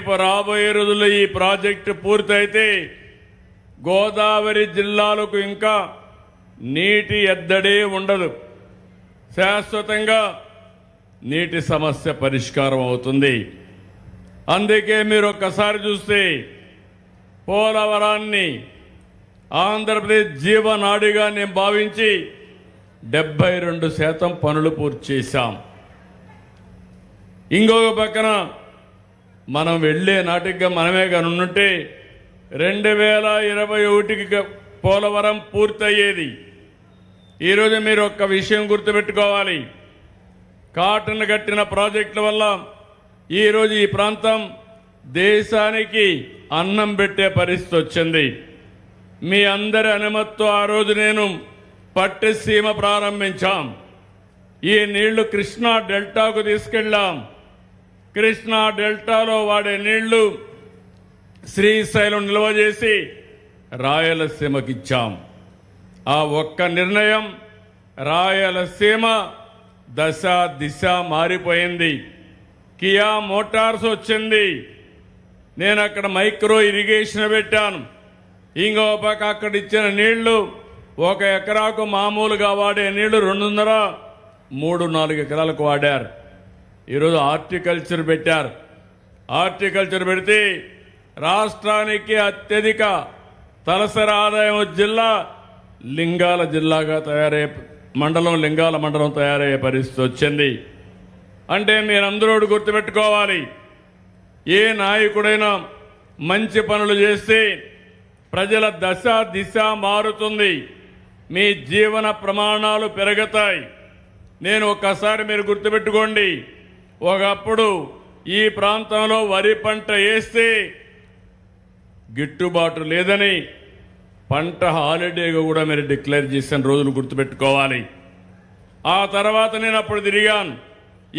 రేపు రాబోయే రోజుల్లో ఈ ప్రాజెక్టు పూర్తయితే గోదావరి జిల్లాలకు ఇంకా నీటి ఎద్దడే ఉండదు. శాశ్వతంగా నీటి సమస్య పరిష్కారం అవుతుంది. అందుకే మీరు ఒక్కసారి చూస్తే పోలవరాన్ని ఆంధ్రప్రదేశ్ జీవనాడిగా నేను భావించి 72% పనులు పూర్తి చేశాం. ఇంకొక పక్కన మనం వెళ్ళే నాటిగా మనమే కనుంటే 2021కి పోలవరం పూర్తయ్యేది. ఈరోజు మీరు ఒక్క విషయం గుర్తుపెట్టుకోవాలి. కాటన్ కట్టిన ప్రాజెక్టుల వల్ల ఈరోజు ఈ ప్రాంతం దేశానికి అన్నం పెట్టే పరిస్థితి వచ్చింది. మీ అందరి అనుమతితో ఆ రోజు నేను పట్టిసీమ ప్రారంభించాం. ఈ నీళ్లు కృష్ణా డెల్టాకు తీసుకెళ్ళాం. కృష్ణా డెల్టాలో వాడే నీళ్లు శ్రీశైలం నిల్వ చేసి రాయలసీమకిచ్చాం. ఆ ఒక్క నిర్ణయం రాయలసీమ దశ దిశ మారిపోయింది. కియా మోటార్స్ వచ్చింది. నేను అక్కడ మైక్రో ఇరిగేషన్ పెట్టాను. ఇంకో పక్క అక్కడ ఇచ్చిన నీళ్లు 1 ఎకరాకు మామూలుగా వాడే నీళ్లు 2.5-3-4 ఎకరాలకు వాడారు. ఈరోజు హార్టికల్చర్ పెట్టారు. హార్టికల్చర్ పెడితే రాష్ట్రానికి అత్యధిక తలసరి ఆదాయం జిల్లా లింగాల జిల్లాగా తయారయ్యే లింగాల మండలం తయారయ్యే పరిస్థితి వచ్చింది. అంటే మీరందరూ గుర్తుపెట్టుకోవాలి, ఏ నాయకుడైనా మంచి పనులు చేస్తే ప్రజల దశ దిశ మారుతుంది, మీ జీవన ప్రమాణాలు పెరుగుతాయి. నేను ఒక్కసారి మీరు గుర్తుపెట్టుకోండి, ఒకప్పుడు ఈ ప్రాంతంలో వరి పంట వేస్తే గిట్టుబాటు లేదని పంట హాలిడేగా కూడా మీరు డిక్లేర్ చేసిన రోజులు గుర్తుపెట్టుకోవాలి. ఆ తర్వాత నేను అప్పుడు తిరిగాను.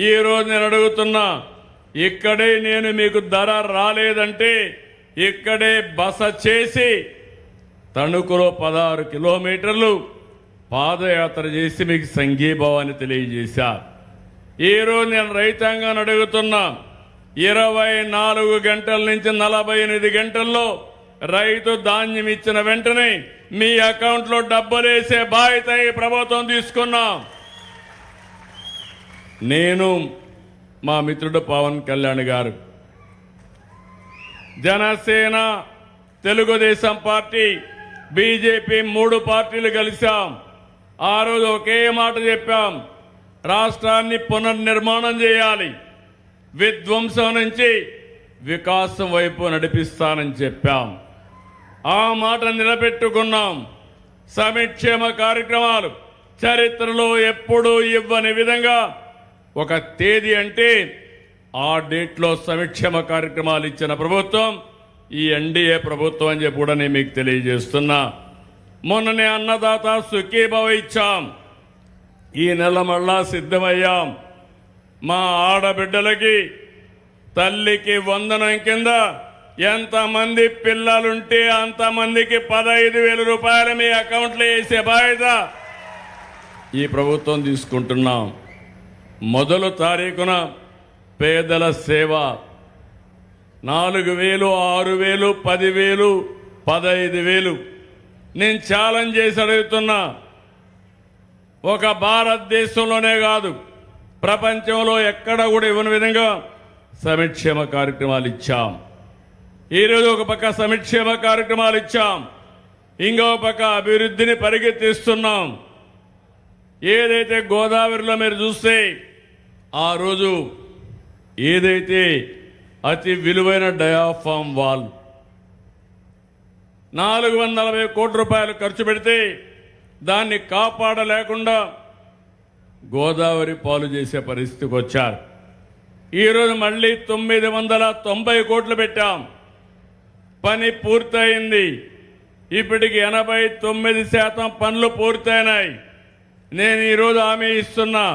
ఈ రోజు నేను అడుగుతున్నా, ఇక్కడే నేను మీకు ధర రాలేదంటే ఇక్కడే బస చేసి తణుకులో 16 కిలోమీటర్లు పాదయాత్ర చేసి మీకు సంఘీభావాన్ని తెలియజేశా. ఈరోజు నేను రైతాంగాన్ని అడుగుతున్నా, 24 గంటల నుంచి 48 గంటల్లో రైతు ధాన్యం ఇచ్చిన వెంటనే మీ అకౌంట్లో డబ్బులు వేసే బాధ్యత ఈ ప్రభుత్వం తీసుకున్నాం. నేను మా మిత్రుడు పవన్ కళ్యాణ్ గారు, జనసేన, తెలుగుదేశం పార్టీ, బీజేపీ 3 పార్టీలు కలిశాం. ఆ రోజు ఒకే మాట చెప్పాం, రాష్ట్రాన్ని పునర్నిర్మాణం చేయాలి, విధ్వంసం నుంచి వికాసం వైపు నడిపిస్తానని చెప్పాం. ఆ మాట నిలబెట్టుకున్నాం. సంక్షేమ కార్యక్రమాలు చరిత్రలో ఎప్పుడూ ఇవ్వని విధంగా ఒక తేదీ అంటే ఆ డేట్లో సంక్షేమ కార్యక్రమాలు ఇచ్చిన ప్రభుత్వం ఈ ఎన్డీఏ ప్రభుత్వం అని చెప్పి కూడా నేను మీకు తెలియజేస్తున్నా. మొన్ననే అన్నదాత సుఖీభవ ఇచ్చాం. ఈ నెల మళ్ళా సిద్ధమయ్యాం. మా ఆడబిడ్డలకి తల్లికి వందనం కింద ఎంతమంది పిల్లలుంటే అంతమందికి 15,000 రూపాయలు మీ అకౌంట్లో వేసే బాధ్యత ఈ ప్రభుత్వం తీసుకుంటున్నాం. మొదటి తారీఖున పేదల సేవ 4,000, 6,000, 10,000, 15,000 నేను ఛాలెంజ్ చేసి అడుగుతున్నా. ఒక భారతదేశంలోనే కాదు, ప్రపంచంలో ఎక్కడ కూడా ఇవ్వని విధంగా సంక్షేమ కార్యక్రమాలు ఇచ్చాం. ఈరోజు ఒక పక్క సంక్షేమ కార్యక్రమాలు ఇచ్చాం, ఇంకో పక్క అభివృద్ధిని పరిగెత్తిస్తున్నాం. ఏదైతే గోదావరిలో మీరు చూస్తే ఆ రోజు ఏదైతే అతి విలువైన డయాఫామ్ వాల్ 440 కోట్ల రూపాయలు ఖర్చు పెడితే దాన్ని కాపాడలేకుండా గోదావరి పాలు చేసే పరిస్థితికి వచ్చారు. ఈరోజు మళ్ళీ 990 కోట్లు పెట్టాం. పని పూర్తయింది. ఇప్పటికి 89% పనులు పూర్తయినాయి. నేను ఈరోజు హామీ ఇస్తున్నా,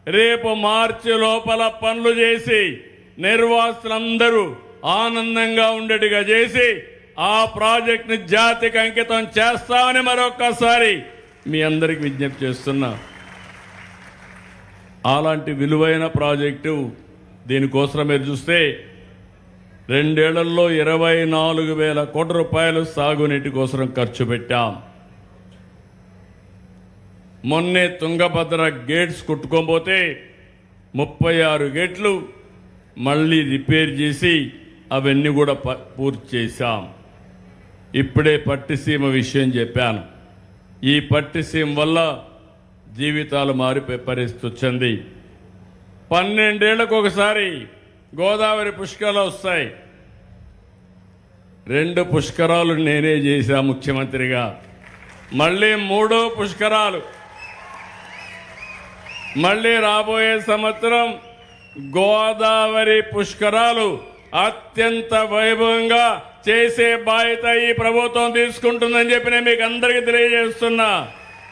రేపు మార్చి లోపల పనులు చేసి నిర్వాసులందరూ ఆనందంగా ఉండేట్టుగా చేసి ఆ ప్రాజెక్టును జాతికి అంకితం చేస్తామని మరొక్కసారి మీ అందరికి విజ్ఞప్తి చేస్తున్నా. అలాంటి విలువైన ప్రాజెక్టు దీనికోసం మీరు చూస్తే 2 ఏళ్లలో 24,000 కోట్ల రూపాయలు సాగునీటి కోసం ఖర్చు పెట్టాం. మొన్నే తుంగభద్ర గేట్స్ కొట్టుకోపోతే 36 గేట్లు మళ్ళీ రిపేర్ చేసి అవన్నీ కూడా పూర్తి చేశాం. ఇప్పుడే పట్టిసీమ విషయం చెప్పాను. ఈ పట్టిసీమ వల్ల జీవితాలు మారిపోయే పరిస్థితి వచ్చింది. 12 ఏళ్లకు ఒకసారి గోదావరి పుష్కరాలు వస్తాయి. 2 పుష్కరాలు నేనే చేశా ముఖ్యమంత్రిగా. మళ్ళీ 3వ పుష్కరాలు, మళ్ళీ రాబోయే సంవత్సరం గోదావరి పుష్కరాలు అత్యంత వైభవంగా చేసే బాధ్యత ఈ ప్రభుత్వం తీసుకుంటుందని చెప్పి నేను మీకు అందరికీ తెలియజేస్తున్నా.